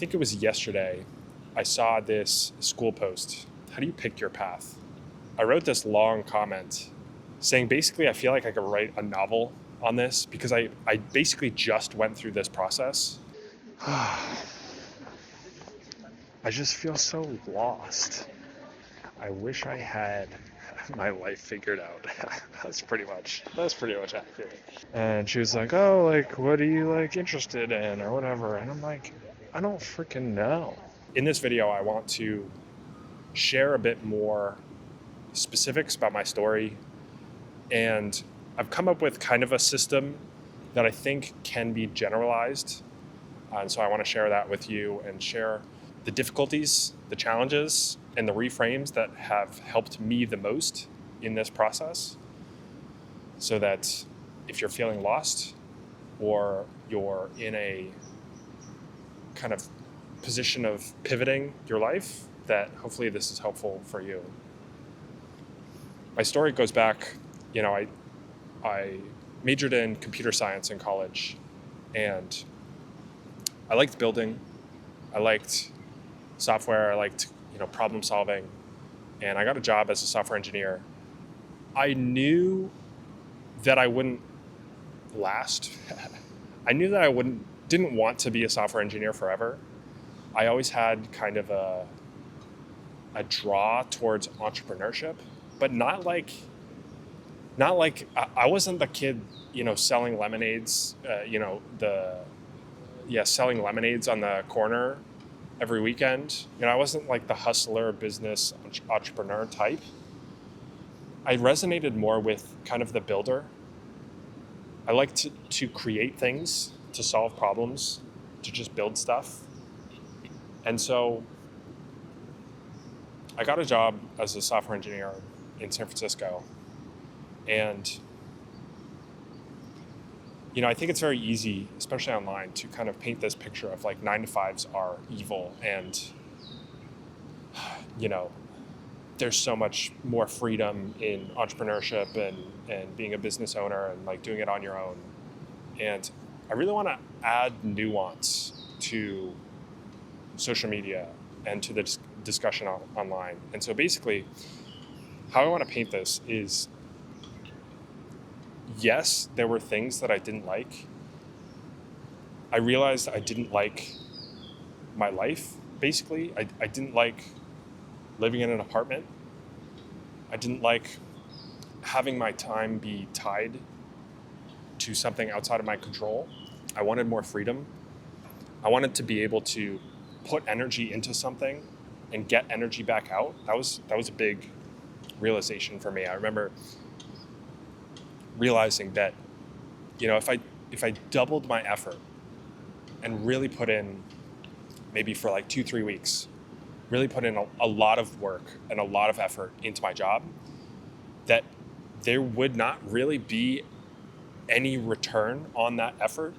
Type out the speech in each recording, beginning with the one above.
think it was yesterday, I saw this school post. How do you pick your path? I wrote this long comment saying basically I feel like I could write a novel on this because I basically just went through this process. I just feel so lost. I wish I had my life figured out. That's pretty much accurate. And she was like, "Oh, like, what are you like interested in or whatever?" And I'm like, I don't freaking know. In this video, I want to share a bit more specifics about my story, and I've come up with kind of a system that I think can be generalized. And so I want to share that with you and share the difficulties, the challenges, and the reframes that have helped me the most in this process, so that if you're feeling lost or you're in a kind of position of pivoting your life, that hopefully this is helpful for you. My story goes back, I majored in computer science in college, and I liked building, I liked software, I liked, problem solving, and I got a job as a software engineer. I knew that I wouldn't last. I knew that didn't want to be a software engineer forever. I always had kind of a draw towards entrepreneurship, but not like I wasn't the kid, selling lemonades, selling lemonades on the corner every weekend. I wasn't like the hustler business entrepreneur type. I resonated more with kind of the builder. I like to create things, to solve problems, to just build stuff. And so I got a job as a software engineer in San Francisco. And, I think it's very easy, especially online, to kind of paint this picture of like 9-to-5s are evil and, there's so much more freedom in entrepreneurship and being a business owner and like doing it on your own. And I really want to add nuance to social media and to the discussion online. And so basically, how I want to paint this is, yes, there were things that I didn't like. I realized I didn't like my life, basically. I didn't like living in an apartment. I didn't like having my time be tied to something outside of my control. I wanted more freedom. I wanted to be able to put energy into something and get energy back out. That was a big realization for me. I remember realizing that, if I doubled my effort and really put in, maybe for like 2-3 weeks, really put in a lot of work and a lot of effort into my job, that there would not really be any return on that effort.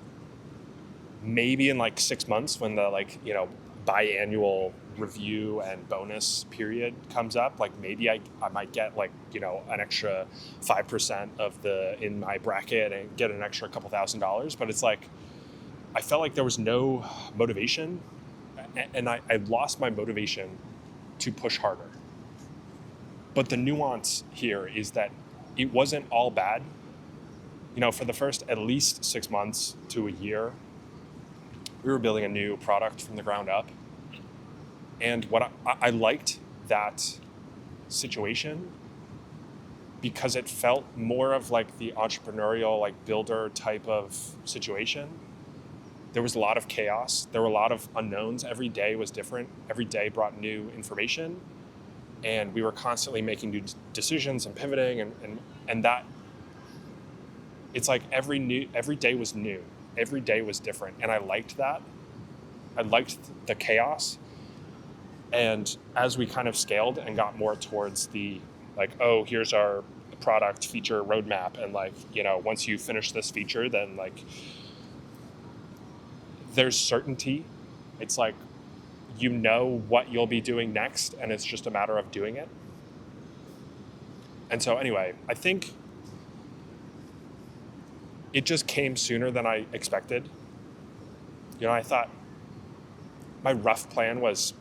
Maybe in like 6 months, when the biannual review and bonus period comes up, like maybe I might get like, an extra 5% in my bracket and get an extra couple $1,000s. But it's like, I felt like there was no motivation, and I lost my motivation to push harder. But the nuance here is that it wasn't all bad. For the first at least 6 months to a year, we were building a new product from the ground up. And what I liked that situation because it felt more of like the entrepreneurial, like builder type of situation. There was a lot of chaos. There were a lot of unknowns. Every day was different. Every day brought new information. And we were constantly making new decisions and pivoting and that it's like every day was new. Every day was different. And I liked that. I liked the chaos. And as we kind of scaled and got more towards the like, oh, here's our product feature roadmap. And like, once you finish this feature, then like there's certainty. It's like, what you'll be doing next, and it's just a matter of doing it. And so anyway, I think it just came sooner than I expected. I thought my rough plan was,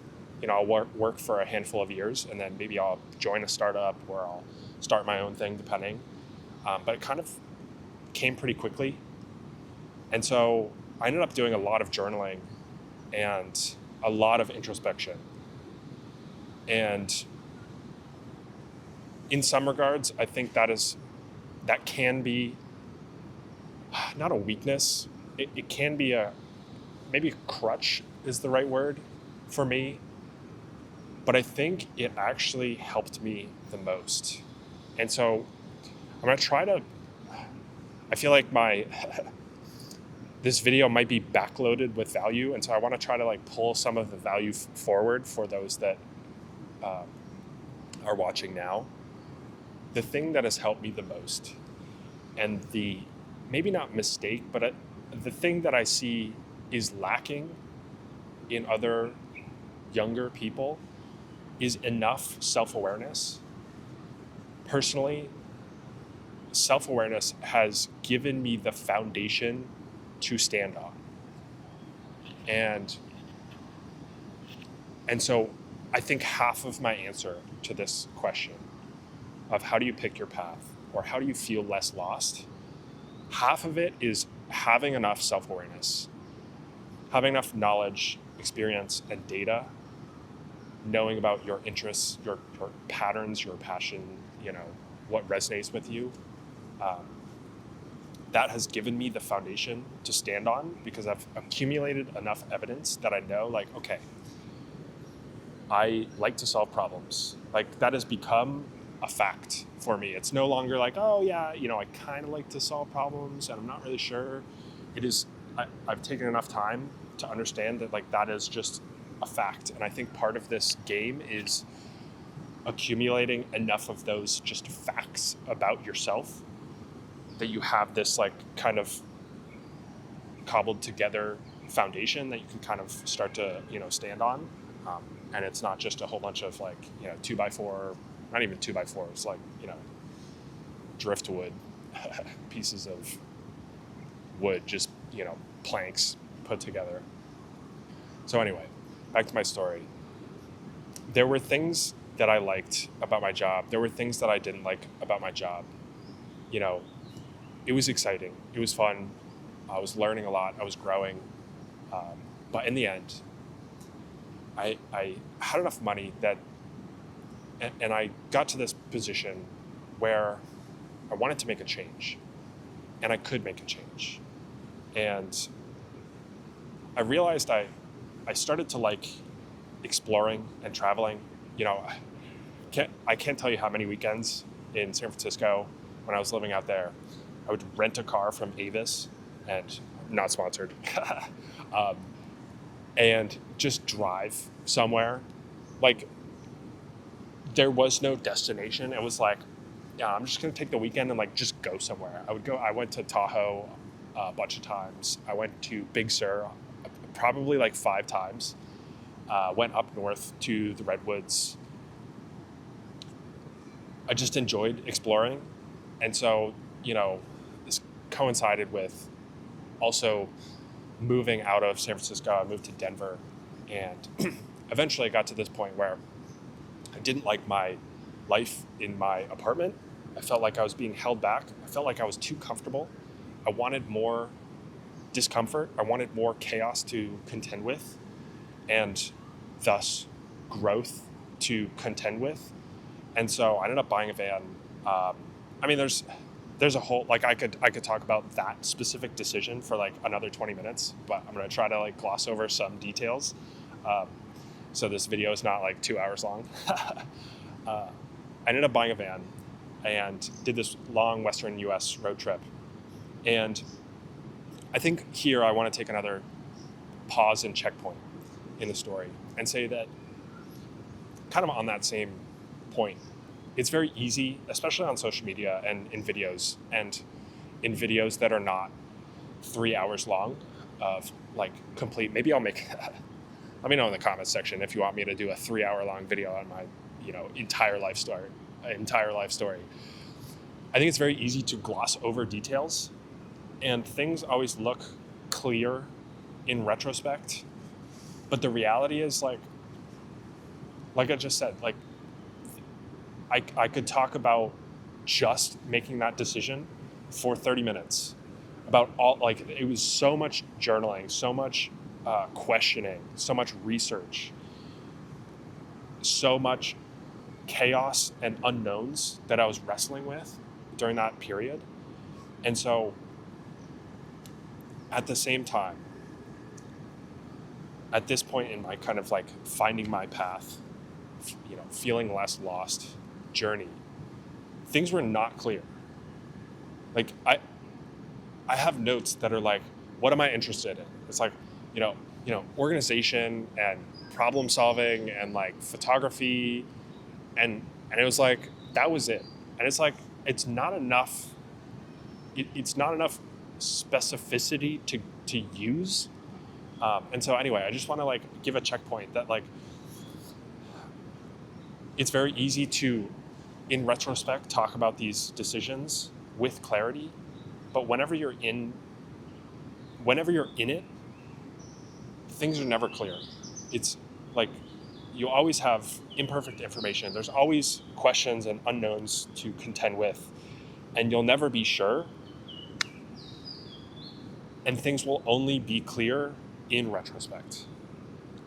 I'll work for a handful of years, and then maybe I'll join a startup or I'll start my own thing, depending. But it kind of came pretty quickly. And so I ended up doing a lot of journaling and a lot of introspection. And in some regards, I think that can be not a weakness. It can be maybe a crutch is the right word for me. But I think it actually helped me the most. And so I'm going to try to, I feel like this video might be backloaded with value. And so I want to try to pull some of the value forward for those that are watching now. The thing that has helped me the most, and the maybe not mistake, but the thing that I see is lacking in other younger people, is enough self-awareness. Personally, self-awareness has given me the foundation to stand on. And so I think half of my answer to this question of how do you pick your path, or how do you feel less lost, half of it is having enough self-awareness, having enough knowledge, experience, and data, knowing about your interests, your patterns, your passion, what resonates with you. That has given me the foundation to stand on, because I've accumulated enough evidence that I know, okay, I like to solve problems. That has become a fact for me. It's no longer oh yeah, I kind of like to solve problems and I'm not really sure. It is, I've taken enough time to understand that that is just a fact. And I think part of this game is accumulating enough of those just facts about yourself that you have this kind of cobbled together foundation that you can kind of start to stand on. And it's not just a whole bunch of 2x4, not even 2x4s, driftwood pieces of wood, just planks put together. So anyway, back to my story. There were things that I liked about my job. There were things that I didn't like about my job. It was exciting. It was fun. I was learning a lot. I was growing. But in the end, I had enough money that, and I got to this position where I wanted to make a change, and I could make a change. And I realized I started to like exploring and traveling. I can't tell you how many weekends in San Francisco when I was living out there, I would rent a car from Avis, and not sponsored, and just drive somewhere. There was no destination. It was I'm just gonna take the weekend and just go somewhere. I went to Tahoe a bunch of times. I went to Big Sur probably 5 times. Went up north to the Redwoods. I just enjoyed exploring. And so, this coincided with also moving out of San Francisco. I moved to Denver, and eventually I got to this point where I didn't like my life in my apartment. I felt like I was being held back. I felt like I was too comfortable. I wanted more discomfort. I wanted more chaos to contend with, and thus growth to contend with. And so I ended up buying a van. There's a whole, I could talk about that specific decision for another 20 minutes, but I'm going to try to gloss over some details. So this video is not 2 hours long. I ended up buying a van and did this long Western US road trip. And I think here I want to take another pause and checkpoint in the story and say that kind of on that same point, it's very easy, especially on social media and in videos that are not 3 hours long of complete, maybe I'll make, let me know in the comments section if you want me to do a 3 hour long video on my, entire life story. I think it's very easy to gloss over details, and things always look clear in retrospect. But the reality is, like I just said, like I could talk about just making that decision for 30 minutes about all, like, it was so much journaling, so much questioning, so much research, so much chaos and unknowns that I was wrestling with during that period. And so at the same time, at this point in my kind of like finding my path, feeling less lost journey, things were not clear. Like I have notes that are like, what am I interested in? It's like, organization and problem solving and like photography, and it was like, that was it. And it's like, it's not enough. It's not enough specificity to use. And so anyway, I just want to like give a checkpoint that like, it's very easy to, in retrospect, talk about these decisions with clarity, but whenever you're in it, things are never clear. It's like you always have imperfect information. There's always questions and unknowns to contend with, and you'll never be sure. And things will only be clear in retrospect.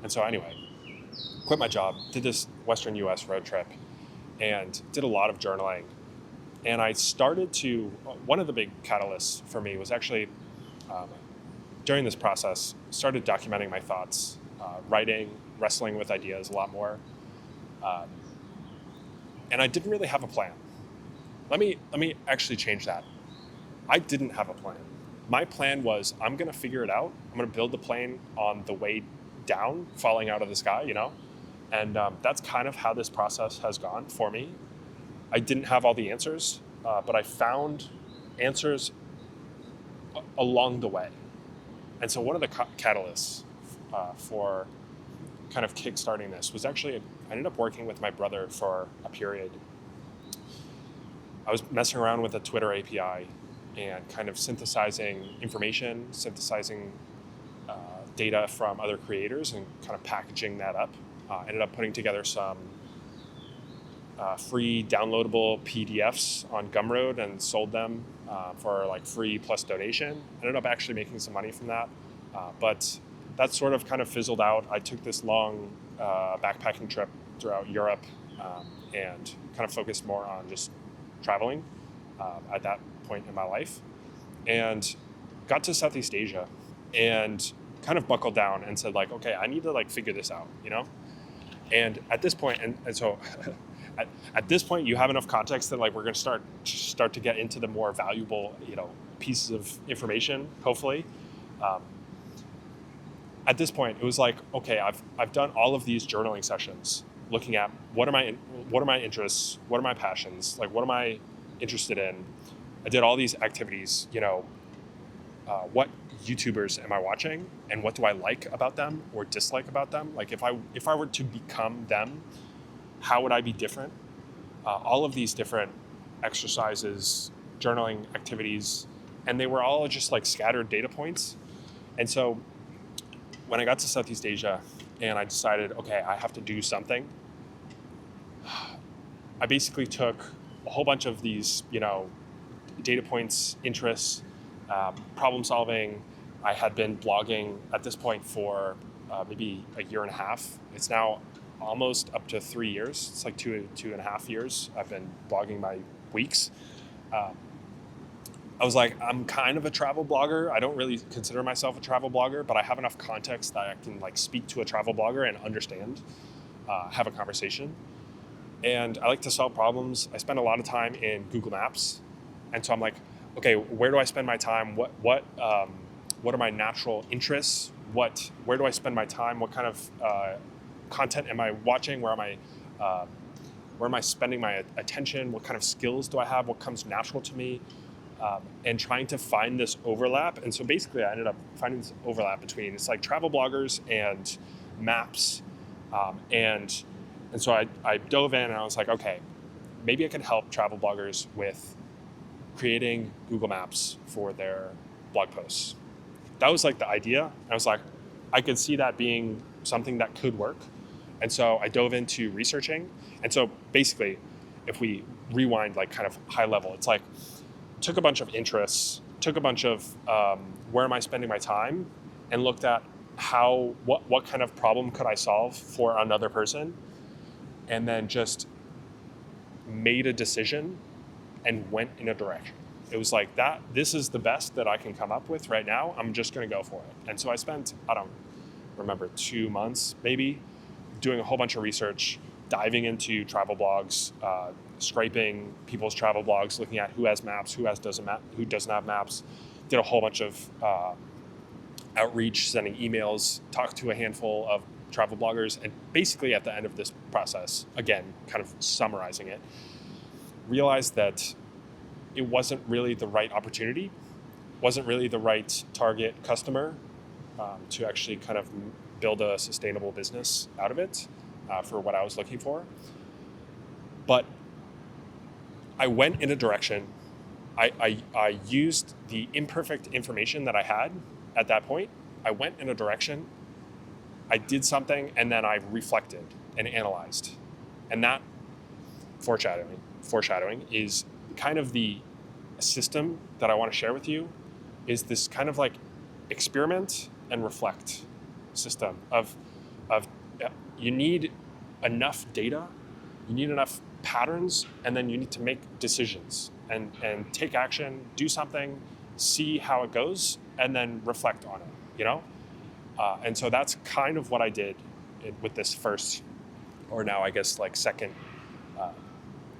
And so anyway, quit my job, did this Western US road trip, and did a lot of journaling. And I started to, one of the big catalysts for me was actually, during this process, started documenting my thoughts, writing, wrestling with ideas a lot more. And I didn't really have a plan. Let me actually change that. I didn't have a plan. My plan was, I'm going to figure it out. I'm going to build the plane on the way down, falling out of the sky, And that's kind of how this process has gone for me. I didn't have all the answers, but I found answers along the way. And so one of the catalysts for kind of kickstarting this was actually, I ended up working with my brother for a period. I was messing around with a Twitter API and kind of synthesizing information, synthesizing data from other creators and kind of packaging that up. Ended up putting together some free downloadable PDFs on Gumroad and sold them for like free plus donation. Ended up actually making some money from that. But that sort of kind of fizzled out. I took this long backpacking trip throughout Europe and kind of focused more on just traveling at that point in my life, and got to Southeast Asia and kind of buckled down and said like, okay, I need to like figure this out, And at this point, and so at this point, you have enough context that like we're going to start to get into the more valuable, pieces of information, hopefully. At this point, it was like, okay, I've done all of these journaling sessions, looking at what are my interests, what are my passions, like what am I interested in. I did all these activities, what YouTubers am I watching, and what do I like about them or dislike about them? Like if I were to become them, how would I be different? All of these different exercises, journaling activities, and they were all just like scattered data points. And so when I got to Southeast Asia and I decided, okay, I have to do something, I basically took a whole bunch of these, data points, interests, problem solving. I had been blogging at this point for maybe a year and a half. It's now almost up to 3 years. It's like two and a half years. I've been blogging my weeks. I was like, I'm kind of a travel blogger. I don't really consider myself a travel blogger, but I have enough context that I can like speak to a travel blogger and understand, have a conversation. And I like to solve problems. I spend a lot of time in Google Maps. And so I'm like, okay, where do I spend my time? What are my natural interests? Where do I spend my time? What kind of content am I watching? Where am I spending my attention? What kind of skills do I have? What comes natural to me? And trying to find this overlap. And so basically I ended up finding this overlap between, it's like travel bloggers and maps. And so I dove in and I was like, okay, maybe I could help travel bloggers with creating Google Maps for their blog posts. That was like the idea. I was like, I could see that being something that could work. And so I dove into researching. And so basically, if we rewind like kind of high level, it's like took a bunch of interests, took a bunch of where am I spending my time, and looked at what kind of problem could I solve for another person, and then just made a decision and went in a direction. It was like that. This is the best that I can come up with right now. I'm just going to go for it. And so I spent, I don't remember, 2 months maybe doing a whole bunch of research, diving into travel blogs, scraping people's travel blogs, looking at who has maps, who doesn't have maps. Did a whole bunch of outreach, sending emails, talked to a handful of travel bloggers, and basically at the end of this process, again, kind of summarizing it, realized that it wasn't really the right opportunity, wasn't really the right target customer to actually kind of build a sustainable business out of it for what I was looking for. But I went in a direction. I used the imperfect information that I had at that point. I went in a direction, I did something, and then I reflected and analyzed. And that foreshadowing is kind of the system that I want to share with you, is this kind of like experiment and reflect system of you need enough data, you need enough patterns, and then you need to make decisions and take action, do something, see how it goes, and then reflect on it, you know? And so that's kind of what I did with this first, or now I guess like second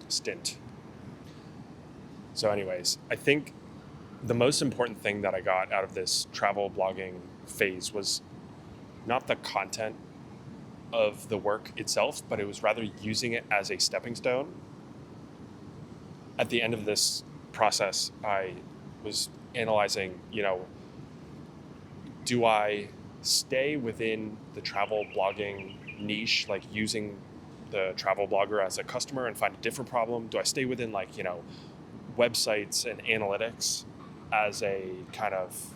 stint. So anyways, I think the most important thing that I got out of this travel blogging phase was not the content of the work itself, but it was rather using it as a stepping stone. At the end of this process, I was analyzing, do I stay within the travel blogging niche, like using the travel blogger as a customer and find a different problem? Do I stay within websites and analytics as a kind of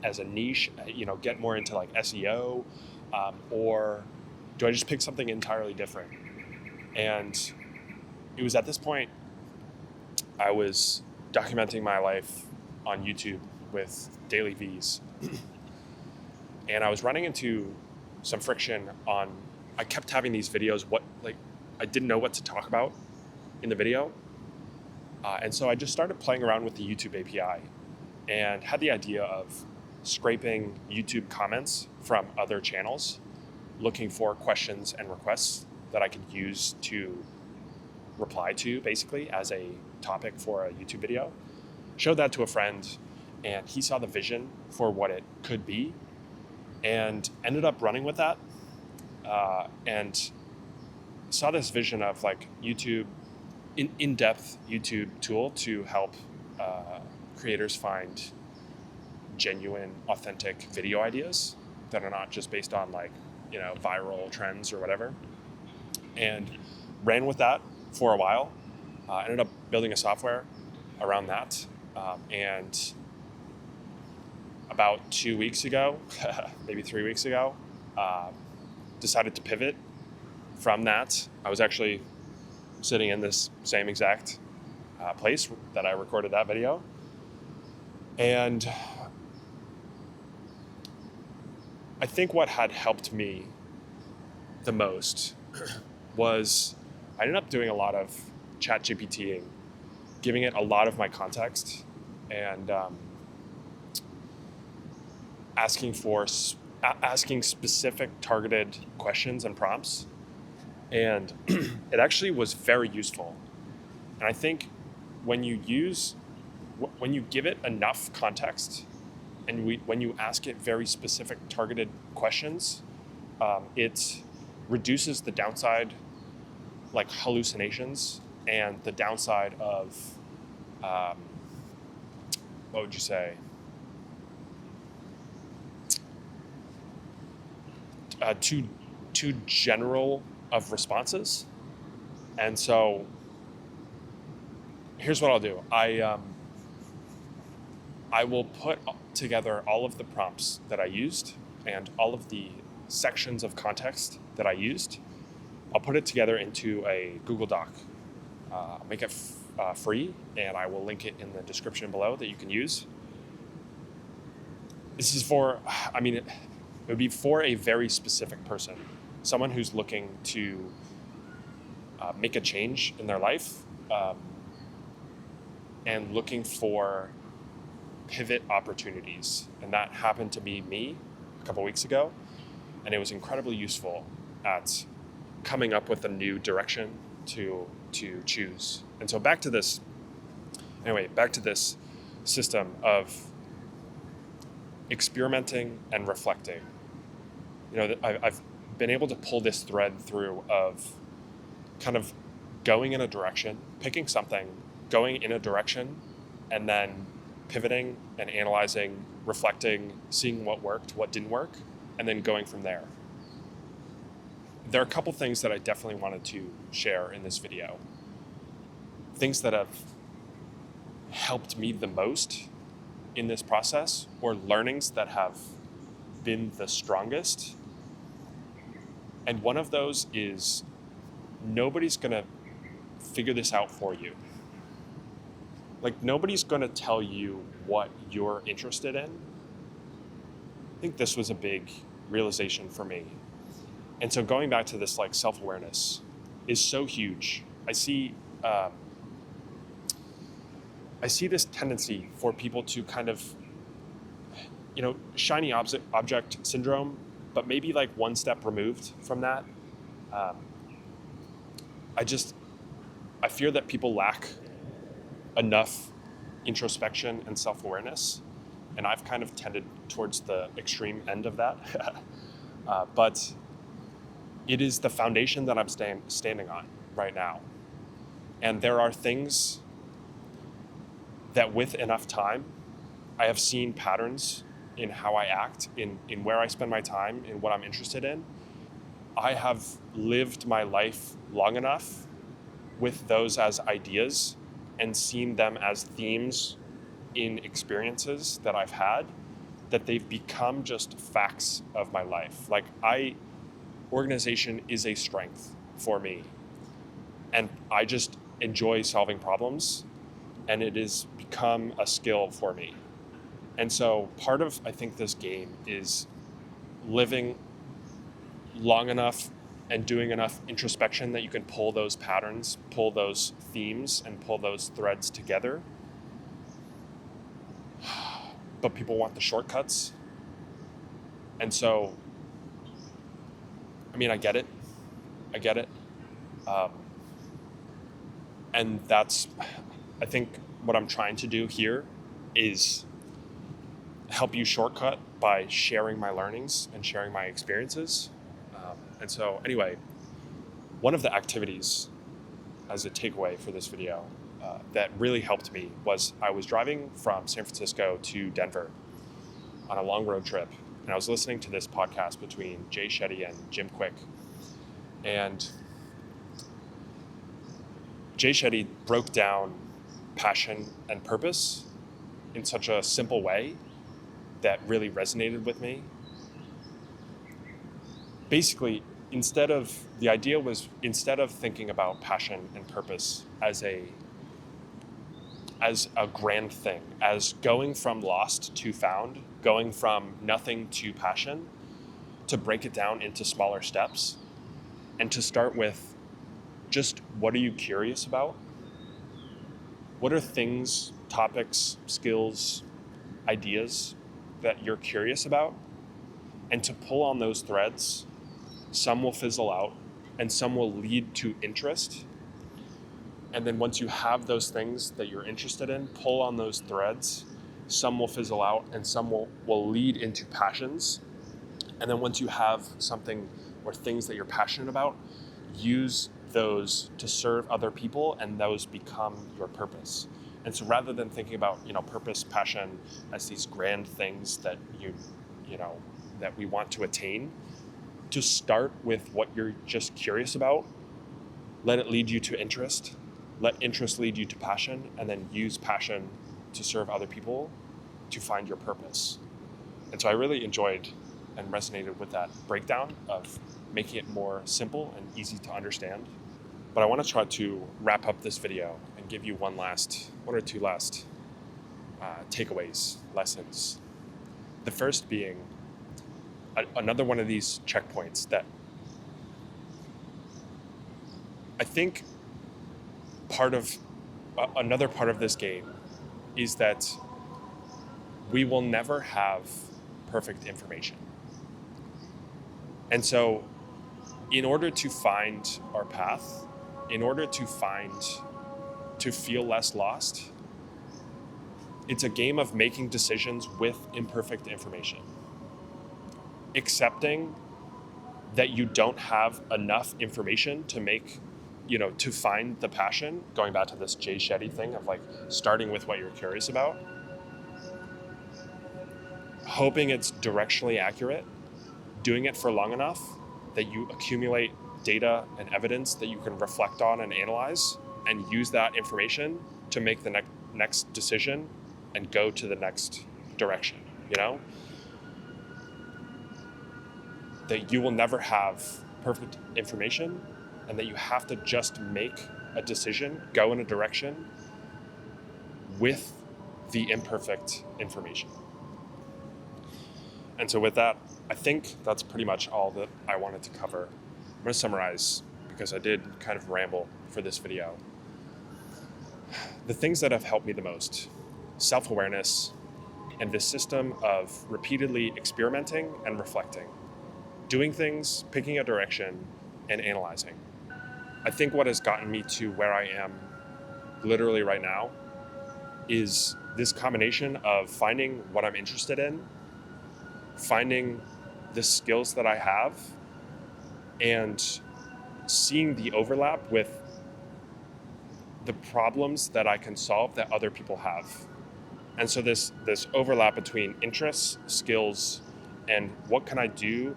as a niche, get more into like SEO, or do I just pick something entirely different? And it was at this point I was documenting my life on YouTube with daily V's, and I was running into some friction on. I kept having these videos. I didn't know what to talk about in the video. And so I just started playing around with the YouTube API and had the idea of scraping YouTube comments from other channels, looking for questions and requests that I could use to reply to, basically, as a topic for a YouTube video. Showed that to a friend, and he saw the vision for what it could be and ended up running with that, and saw this vision of like YouTube, in-depth YouTube tool to help creators find genuine, authentic video ideas that are not just based on viral trends or whatever. And ran with that for a while. Ended up building a software around that. And about 2 weeks ago, maybe 3 weeks ago, decided to pivot from that. I was actually sitting in this same exact place that I recorded that video. And I think what had helped me the most was I ended up doing a lot of chat GPTing, giving it a lot of my context, and asking specific targeted questions and prompts. And it actually was very useful. And I think when you give it enough context and when you ask it very specific targeted questions, it reduces the downside, like hallucinations, and the downside of, what would you say? Too general of responses. And so here's what I'll do. I will put together all of the prompts that I used and all of the sections of context that I used. I'll put it together into a Google Doc. I'll make it free, and I will link it in the description below that you can use. This is for, it would be for a very specific person, someone who's looking to make a change in their life and looking for pivot opportunities. And that happened to be me a couple weeks ago, and it was incredibly useful at coming up with a new direction to choose. And so back to this system of experimenting and reflecting. I've been able to pull this thread through of kind of going in a direction, picking something, going in a direction, and then pivoting and analyzing, reflecting, seeing what worked, what didn't work, and then going from there. There are a couple things that I definitely wanted to share in this video. Things that have helped me the most in this process, or learnings that have been the strongest. And one of those is nobody's going to figure this out for you. Like, nobody's going to tell you what you're interested in. I think this was a big realization for me. And so going back to this, like, self-awareness is so huge. I see this tendency for people to kind of, shiny object syndrome, but maybe like one step removed from that. I fear that people lack enough introspection and self-awareness, and I've kind of tended towards the extreme end of that. But it is the foundation that I'm standing on right now. And there are things that with enough time, I have seen patterns in how I act, in where I spend my time, in what I'm interested in. I have lived my life long enough with those as ideas and seen them as themes in experiences that I've had, that they've become just facts of my life. Like, organization is a strength for me, and I just enjoy solving problems, and it has become a skill for me. And so part of, I think, this game is living long enough and doing enough introspection that you can pull those patterns, pull those themes, and pull those threads together. But people want the shortcuts. And so, I get it. And that's, I think, what I'm trying to do here is help you shortcut by sharing my learnings and sharing my experiences. And so anyway, one of the activities as a takeaway for this video that really helped me was I was driving from San Francisco to Denver on a long road trip, and I was listening to this podcast between Jay Shetty and Jim Quick. And Jay Shetty broke down passion and purpose in such a simple way that really resonated with me. Basically, instead of thinking about passion and purpose as a grand thing, as going from lost to found, going from nothing to passion, to break it down into smaller steps and to start with just, what are you curious about? What are things, topics, skills, ideas that you're curious about? And to pull on those threads. Some will fizzle out and some will lead to interest. And then once you have those things that you're interested in, pull on those threads. Some will fizzle out and some will lead into passions. And then once you have something or things that you're passionate about, use those to serve other people, and those become your purpose. And so rather than thinking about, purpose, passion as these grand things that that we want to attain, to start with what you're just curious about, let it lead you to interest, let interest lead you to passion, and then use passion to serve other people to find your purpose. And so I really enjoyed and resonated with that breakdown of making it more simple and easy to understand. But I want to try to wrap up this video and give you one or two last takeaways, lessons. The first being another one of these checkpoints that I think another part of this game is that we will never have perfect information. And so in order to find our path, in order to feel less lost, it's a game of making decisions with imperfect information. Accepting that you don't have enough information to to find the passion, going back to this Jay Shetty thing of like starting with what you're curious about, hoping it's directionally accurate, doing it for long enough that you accumulate data and evidence that you can reflect on and analyze and use that information to make the next decision and go to the next direction, That you will never have perfect information and that you have to just make a decision, go in a direction with the imperfect information. And so with that, I think that's pretty much all that I wanted to cover. I'm going to summarize because I did kind of ramble for this video. The things that have helped me the most: self-awareness and this system of repeatedly experimenting and reflecting, doing things, picking a direction, and analyzing. I think what has gotten me to where I am literally right now is this combination of finding what I'm interested in, finding the skills that I have, and seeing the overlap with the problems that I can solve that other people have. And so this overlap between interests, skills, and what can I do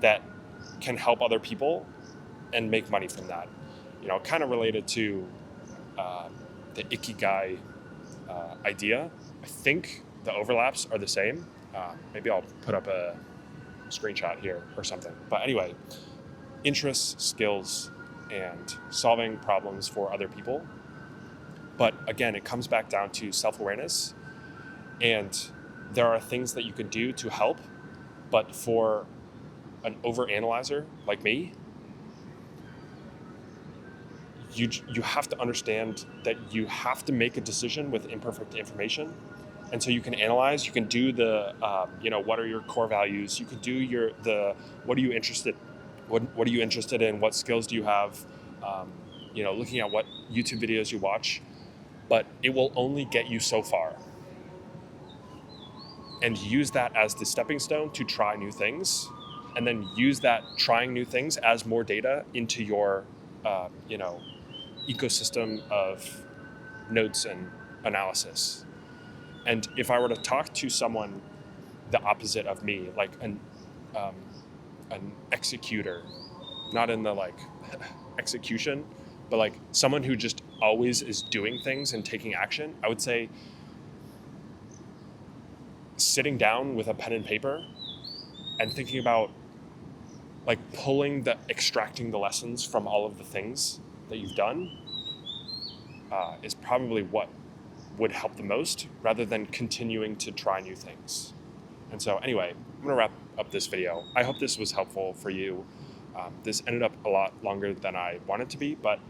that can help other people and make money from that. Kind of related to the Ikigai idea. I think the overlaps are the same. Maybe I'll put up a screenshot here or something. But anyway, interests, skills, and solving problems for other people. But again, it comes back down to self-awareness. And there are things that you can do to help, but for an overanalyzer like me, you have to understand that you have to make a decision with imperfect information. And so you can analyze, you can do the, what are your core values? You can do what are you interested in? What skills do you have? Looking at what YouTube videos you watch, but it will only get you so far. And use that as the stepping stone to try new things, and then use that trying new things as more data into your, ecosystem of notes and analysis. And if I were to talk to someone the opposite of me, like an executor, not in the like execution, but like someone who just always is doing things and taking action, I would say sitting down with a pen and paper and thinking about like extracting the lessons from all of the things that you've done is probably what would help the most, rather than continuing to try new things. And so anyway, I'm going to wrap up this video. I hope this was helpful for you. This ended up a lot longer than I wanted to be, but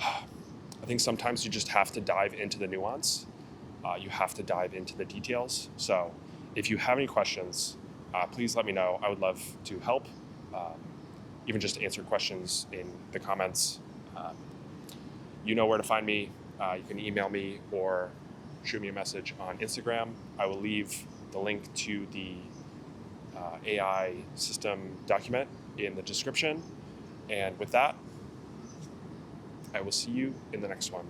I think sometimes you just have to dive into the nuance. You have to dive into the details. So if you have any questions, please let me know. I would love to help, even just answer questions in the comments. You know where to find me. You can email me or shoot me a message on Instagram. I will leave the link to the AI system document in the description. And with that, I will see you in the next one.